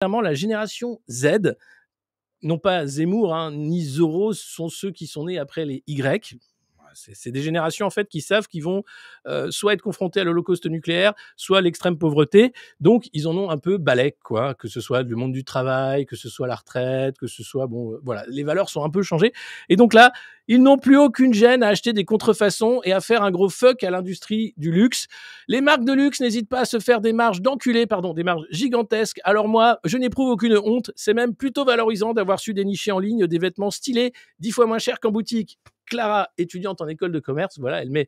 Clairement, la génération Z, non pas Zemmour, hein, ni Zorro, sont ceux qui sont nés après les Y. C'est des générations en fait qui savent qu'ils vont soit être confrontés à l'holocauste nucléaire, soit à l'extrême pauvreté. Donc ils en ont un peu balèque, quoi, que ce soit le monde du travail, que ce soit la retraite, que ce soit bon, voilà, les valeurs sont un peu changées. Et donc là, ils n'ont plus aucune gêne à acheter des contrefaçons et à faire un gros fuck à l'industrie du luxe. Les marques de luxe n'hésitent pas à se faire des marges d'enculés, pardon, des marges gigantesques. Alors moi, je n'éprouve aucune honte. C'est même plutôt valorisant d'avoir su dénicher en ligne des vêtements stylés 10 fois moins chers qu'en boutique. Clara, étudiante en école de commerce, voilà, elle met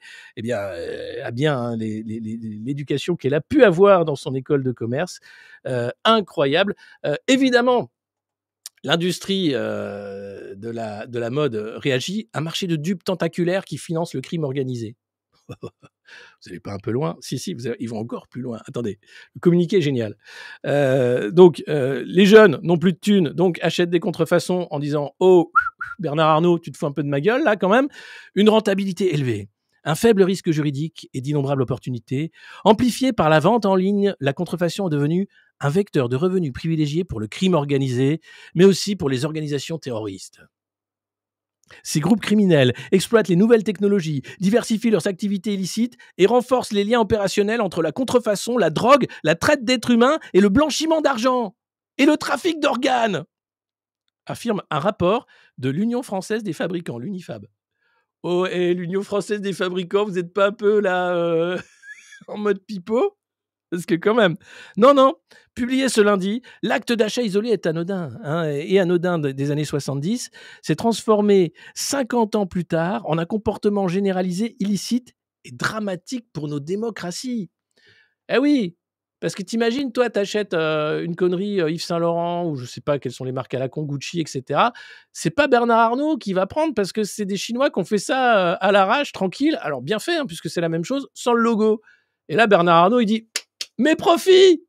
à bien hein, l'éducation qu'elle a pu avoir dans son école de commerce. Incroyable. Évidemment, l'industrie de la mode réagit. Un marché de dupes tentaculaires qui finance le crime organisé. Vous n'allez pas un peu loin? Si, si, ils vont encore plus loin. Attendez, le communiqué est génial. Les jeunes n'ont plus de thunes, donc achètent des contrefaçons en disant « Oh, Bernard Arnault, tu te fous un peu de ma gueule, là, quand même ?» Une rentabilité élevée, un faible risque juridique et d'innombrables opportunités. Amplifié par la vente en ligne, la contrefaçon est devenue un vecteur de revenus privilégié pour le crime organisé, mais aussi pour les organisations terroristes. Ces groupes criminels exploitent les nouvelles technologies, diversifient leurs activités illicites et renforcent les liens opérationnels entre la contrefaçon, la drogue, la traite d'êtres humains et le blanchiment d'argent et le trafic d'organes, affirme un rapport de l'Union française des fabricants, l'UNIFAB. Oh, et l'Union française des fabricants, vous n'êtes pas un peu là en mode pipeau? Parce que quand même. Non, non. Publié ce lundi, l'acte d'achat isolé est anodin, hein, et anodin des années 70, s'est transformé 50 ans plus tard en un comportement généralisé illicite et dramatique pour nos démocraties. Eh oui, parce que t'imagines, toi, t'achètes une connerie Yves Saint Laurent ou je sais pas quelles sont les marques à la con, Gucci, etc. C'est pas Bernard Arnault qui va prendre parce que c'est des Chinois qui ont fait ça à l'arrache, tranquille. Alors bien fait, hein, puisque c'est la même chose, sans le logo. Et là, Bernard Arnault, il dit mes profits,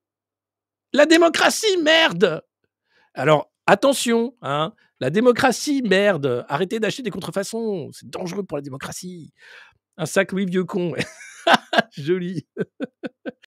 la démocratie, merde. Alors, attention, hein, la démocratie, merde. Arrêtez d'acheter des contrefaçons, c'est dangereux pour la démocratie. Un sac Louis Vieux con, joli.